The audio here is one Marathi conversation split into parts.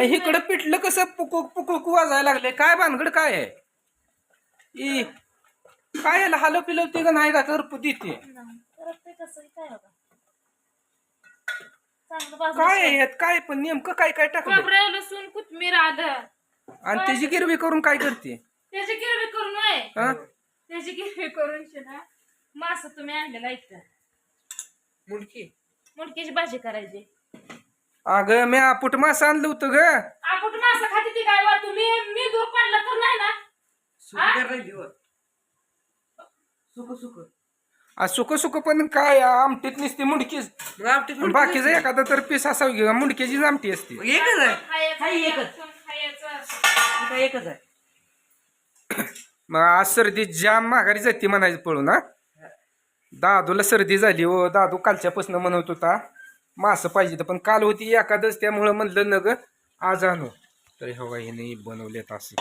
इकडं पिठलं कसं पुकुक पुकुक वाजायला लागले काय भानगड काय आहे ई काय याला हलव पिलवते का नाही का तर देते काय आहे यात काय पण नेमकं काय काय टाकलं खोबरं लसूण कोथिंबीर आलं आणि त्याची गिरवी करून काय करते त्याची गिरवी करून आहे त्याची गिरवी करून ना मासा तुम्ही आणलेला इथं मुडकीची भाजी करायची अगं मी आपुट मासा आणलं होतं ग आपुट मासा खाते ती काय वा तुम्ही मी दूर पडला तर नाही ना सुक सुक पण काय आमटीत नसते मुंडकीच बाकीचं एखादा तर पीस असावं घेऊ मुंडक्याची आमटी असते एकच आहे मग आज सर्दी जाम माघारी जाते म्हणायचं पळून हा दादूला सर्दी झाली हो दादू कालच्यापासून म्हणत होता मासं पाहिजे पण काल होती एखादच त्यामुळं म्हणलं न ग आज आणू तर हवा हिने बनवलेत असे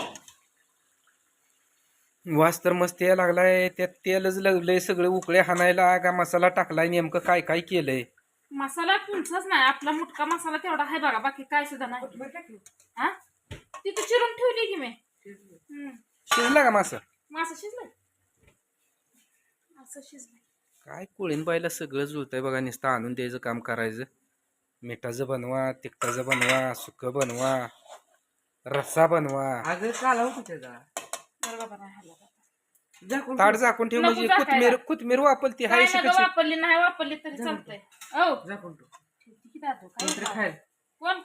वास तर मस्त यायला लागलाय त्यात तेलच लागलंय सगळे उकळे हाणायला का मसाला टाकलाय नेमकं काय काय केलंय मसाला तुमचाच नाही आपला मुटका मसाला तेवढा आहे बघा बाकी काय सुद्धा नाही हा तिथे चिरून ठेवली की मी शिजला का मासा शिजलाय असं शिजलंय काय कोळीन बाईला सगळं जुळतंय बघा नुसतं आणून द्यायचं काम करायचं मिठाचं बनवा तिखटाचं बनवा सुकं बनवा रस्सा बनवा ताट झाकून ठेव म्हणजे कोथमीर वापरती हाय वापरली नाही वापरली तरी चालतंय कोण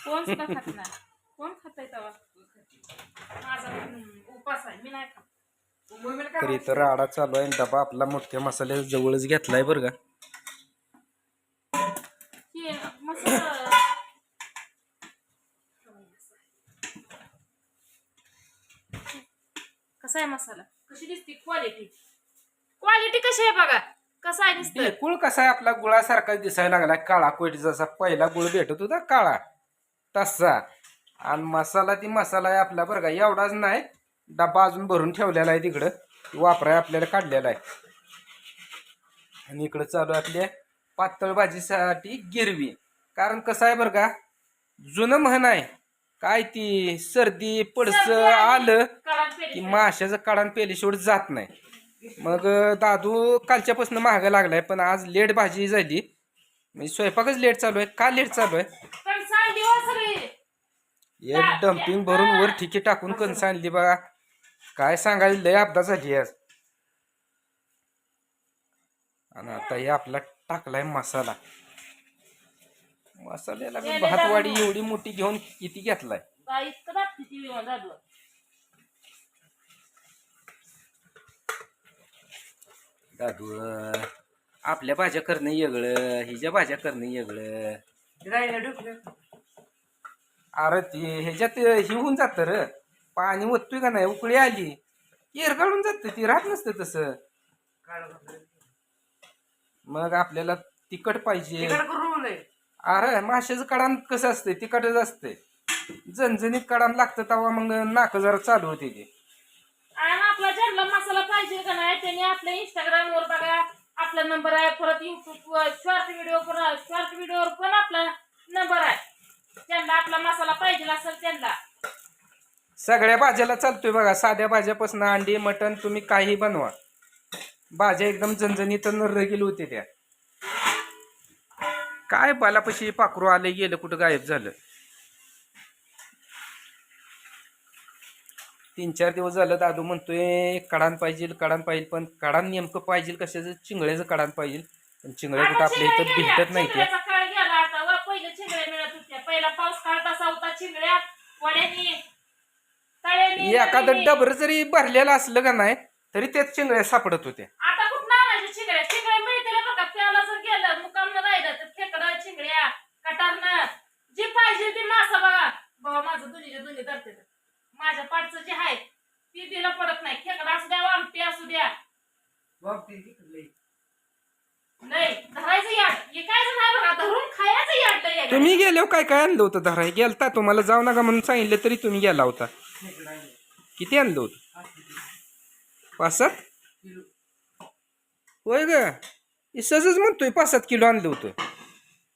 कोण सुद्धा खात नाही कोण खातय तेव्हा माझा उपास आहे मी नाही खात तरी तर आडा चालू आहे डबा आपला मोठ्या मसाल्या जवळच घेतलाय बरं का कसा आहे मसाला कशी दिसते क्वालिटी कशी आहे बघा कसा आहे दिसतोय गुळ कसा आहे आपला गुळासारखा दिसायला लागला काळा कोट जसा पहिला गुळ भेटत होता काळा तसा आणि मसाला ती मसाला आहे आपला बरं का एवढाच नाही डबा अजून भरून ठेवलेला आहे तिकडं वापराय आपल्याला काढलेला आहे आणि इकडं चालू आहे आपल्या पातळ भाजीसाठी गिरवी कारण कसं आहे बरं का जुनं म्हण आहे काय ती सर्दी पडस आलं की माशाचं काढान पेलीशिवड जात नाही मग दादू कालच्यापासून महागा लागलाय पण आज लेट भाजी झाली म्हणजे स्वयंपाकच लेट चालू आहे का लेट चालू आहे एक डम्पिंग भरून वर ठिकी टाकून कणस आणली बघा काय सांगायला लय अपघात झाली आज आणि आता हे आपला टाकलाय मसाला मसाल्याला भातवाडी एवढी मोठी घेऊन किती घेतलाय दादू आपल्या भाज्या करणं वेगळं हिच्या भाज्या करणं वेगळं अरे ती ह्याच्यात ही होऊन जात र पाणी ओततोय का नाही उकळी आली काढून जात ती राहत नसतं तसं मग आपल्याला तिखट पाहिजे अरे माशाचं कडान कसं असतंय तिखटच असतंय झणझणीत कडान लागतं तेव्हा मग नाक जरा चालू होते ते आपला ज्यांना मसाला पाहिजे का नाही त्यांनी आपल्या इंस्टाग्राम वर बघा आपला नंबर आहे परत युट्यूब वर शॉर्ट व्हिडिओ पण आपला नंबर आहे ज्यांना आपला मसाला पाहिजे असेल त्यांना सगळ्या भाज्याला चालतोय बघा साध्या भाज्यापासून अंडी मटण तुम्ही काही बनवा भाज्या एकदम झणझणीत रगील होते त्या काय बालापाशी पाखरू आले गेलं कुठं गायब झालं 3-4 दिवस झालं दादू म्हणतोय कडान पाहिजे पण कडान नेमकं पाहिजे कशाचं चिंगळ्याचं कडान पाहिजे पण चिंगळ्या कुठं आपल्या इथं भेटत नाही ते पहिले चिंगळ्या मिळत होत्या पहिला पाऊस काळ तसा होता चिंगळ्या वड्यानी तळ्यानी एखादं डबर जरी भरलेलं असलं का नाही तरी त्यात चिंगळ्या सापडत होत्या आता कुठं आणायच्या चिंगळ्या मिळते बघा त्याला जर गेलं मुकामनं राहिलं तर खेकडं चिंगळ्या कटारनं जी पाहिजे ती मासा बघा बाबा माझं दोन्ही धरते माझ्या पाठचं जे आहे ती तिला पडत नाही खेकडा असू द्या वामटी असू द्या नाही धरायचं याड हे काय नाही बघा धरून खायचं याड तुम्ही गेलो काय काय आणलं होतं धराय गेलता तुम्हाला जाऊ नका म्हणून सांगितलं तरी तुम्ही गेला होता किती आणलं होतं 5-7 होय ग सहजच म्हणतोय 5-7 किलो आणलं होतं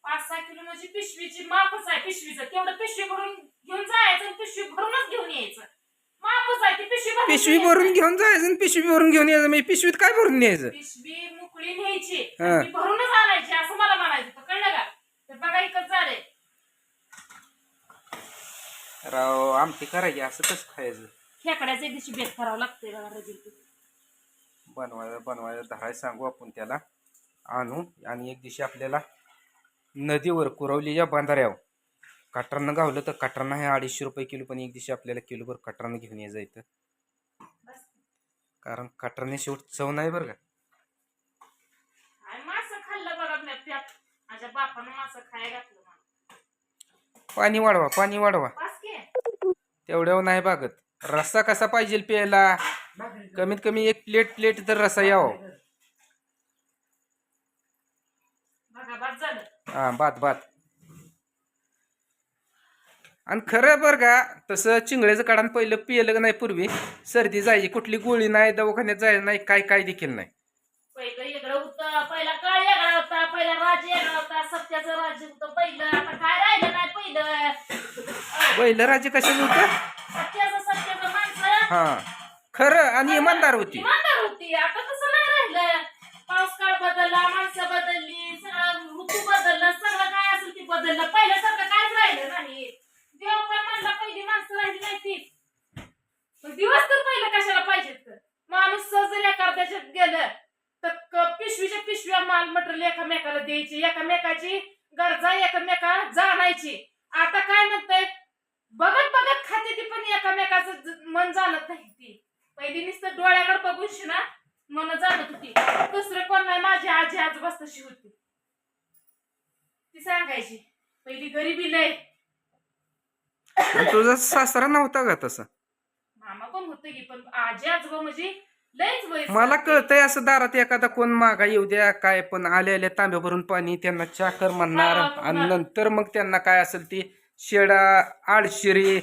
5-6 किलो म्हणजे पिशवीची मापच आहे पिशवीचं तेवढं पिशवी भरून घेऊन जायचं आणि पिशवी भरूनच घेऊन यायचं मापच आहे ती पिशवी भरून घेऊन जायचं आणि पिशवी भरून घेऊन यायचं म्हणजे पिशवीत काय भरून न्यायचं पिशवी मोकळी न्यायची हा. आणि ती भरूनच आणायची असं मला म्हणायचं होतं. कळलं का तर बघा इकडं झालंय राव आमटी करायची असं कसं खायचं खेकड्याचं एक दिवशी बेत करावं लागतंय बघा रजिल बनवायला धरायला सांगू आपण त्याला आणू आणि एक दिवशी आपल्याला नदीवर कुरवलीच्या बांधाऱ्यावर कटरानं गावलं तर कटरानं हे 250 रुपये किलो पण एक दिवशी आपल्याला किलोभर कटरानं घेऊन यायचं इथं कारण कटराने शेवट चव नाही बरं का काय मासं खाल्लं बघा मी प्यात माझ्या बापानं मासं खायला घातलं मला पाणी वाढवा पास की तेवढ्यावर नाही बागत रस्सा कसा पाहिजे प्यायला कमीत कमी एक प्लेट तर रस्सा यावं बघा बाद झालं हा बात आणि खरं बरं का तसं चिंगळ्याचं काढान पहिलं पियलं का नाही पूर्वी सर्दी जायची कुठली गोळी नाही दवाखान्यात जायचं नाही काय देखील नाही पहिलं वेगळं होतं पहिला काळ वेगळा होता पहिला राज्य वेगळा होता सत्याचं राज्य होतं पहिलं आता काय राहिलं नाही पहिलं राज्य कशाचं होतं सत्याचं माणसं हा खरं आणि इमानदार होती इमानदार होती आता तसं नाही राहिलं पाऊस काळ बदलला माणसं बदलली सगळं ऋतू बदललं सगळं काय असेल ते बदललं पहिल्यासारखं कायच राहिलं नाही देव पण म्हणला पहिली माणसं राहिली नाही ती मग दिवस तर पहिलं कशाला पाहिजेत तर माणूस जर एखाद्याच्यात गेलं तर पिशव्या माल मटेरियल एकामेकाला द्यायची एकामेकाची गरजा एकामेका जाणायची आता काय म्हणतंय बघत खाते ती पण एकामेकाचं मन जाणत नाही ती पहिली नुसतं डोळ्याकडे बघून ना मन जाणत होती दुसरं कोण नाही माझी आजी आजोबाच तशी होती ती सांगायची पहिली गरिबी लय तुझा सासरा नव्हता का तसं मामा पण होतं की पण आजी आजोबा म्हणजे लयच वय मला कळतंय असं दारात एखादा कोण मागा येऊ द्या काय पण आल्या तांब्या भरून पाणी त्यांना चाकर म्हणणार आणि नंतर मग त्यांना काय असेल ती शेडा आळशिरी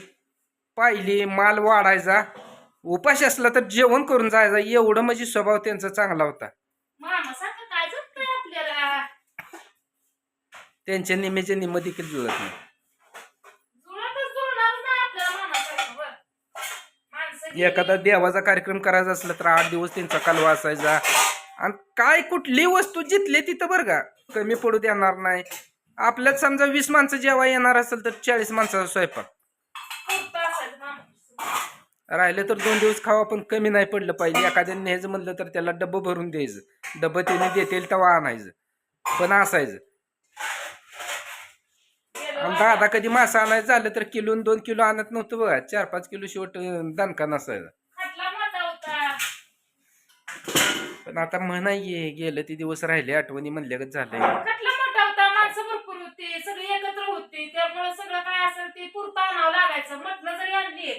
पाहिली माल वाढायचा उपाशी असला तर जेवण करून जायचा एवढं म्हणजे स्वभाव त्यांचा चांगला होता मामा सारखं काय जमतंय आपल्याला त्यांच्या निम्मेचे निम्म देखील जुळत नाही जुळतच जुळणारच नाही आपल्याला मामासारखं बरं. माणसं गेली. एखादा देवाचा कार्यक्रम करायचा असला तर 8 दिवस त्यांचा कालवा असायचा आणि काय कुठली वस्तू जिथली तिथं बरं का कमी पडू देणार नाही आपल्यात समजा 20 माणसं जेव्हा येणार असेल तर 40 माणसाचा स्वयंपाक पुरतं असायचं मामा. राहिलं तर 2 दिवस खावा पण कमी नाही पडलं पाहिजे एखाद्याने न्यायचं म्हणलं तर त्याला डब्बं भरून द्यायचं डब्बं त्याने देतील तेव्हा आणायचं पण असायचं गेलं आणि दादा कधी मासा आणायचं झालं तर किलो 2 किलो आणत नव्हतं बघा 4-5 किलो शेवट दणका नसायचा खटला मोठा होता पण आता म्हणाये गेलं ते दिवस राहिले आठवणी म्हणल्यागत झालंय खटला मोठा होता माणसं भरपूर होती सगळी एकत्र होती त्यामुळे सगळं काय असेल ते पुरतं आणावं लागायचं मटणं जरी आणली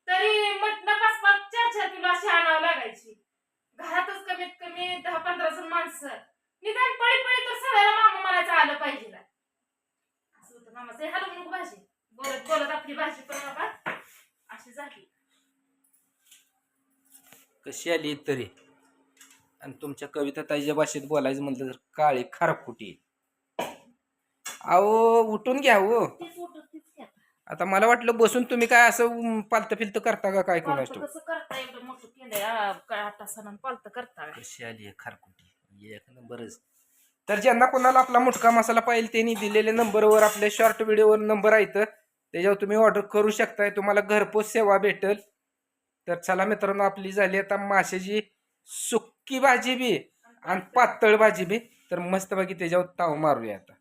तरी मटणं 5-5 4-4 किलो अशी आणावं लागायची घरातच कमीत कमी 10-15 जण माणसं निदान पळी तर सगळ्याला मामा म्हणायचं आलं पाहिजे असं होतं मामाचं हलवून नको भाजी बोलत आपली भाजी पण बाबा अशी झाली कशी आली तरी आणि तुमच्या कविता ताईच्या भाषेत बोलायचं म्हटलं तर काळी खारफुटी अहो उठून घ्या हो तीच उठत तीच घ्या आता मला वाटलं बसून तुम्ही काय असं पालतं फिलतं करता का काय कोणाच पालतं कसं करता एवढं मोठं केलंय काय 8 तासानं पालतं करता काय? कशी आली आहे खारकुटी एक नंबरच तर ज्यांना कोणाला आपला मुटका मसाला पाहिजे त्यांनी दिलेल्या नंबरवर आपल्या शॉर्ट व्हिडिओवर नंबर आहे त्याच्यावर तुम्ही ऑर्डर करू शकताय तुम्हाला घरपोच सेवा भेटेल तर चला मित्रांनो आपली झाली आता माशाची सुक्की भाजी बी आणि पातळ भाजी बी तर मस्तपैकी त्याच्यावर ताव मारूया आता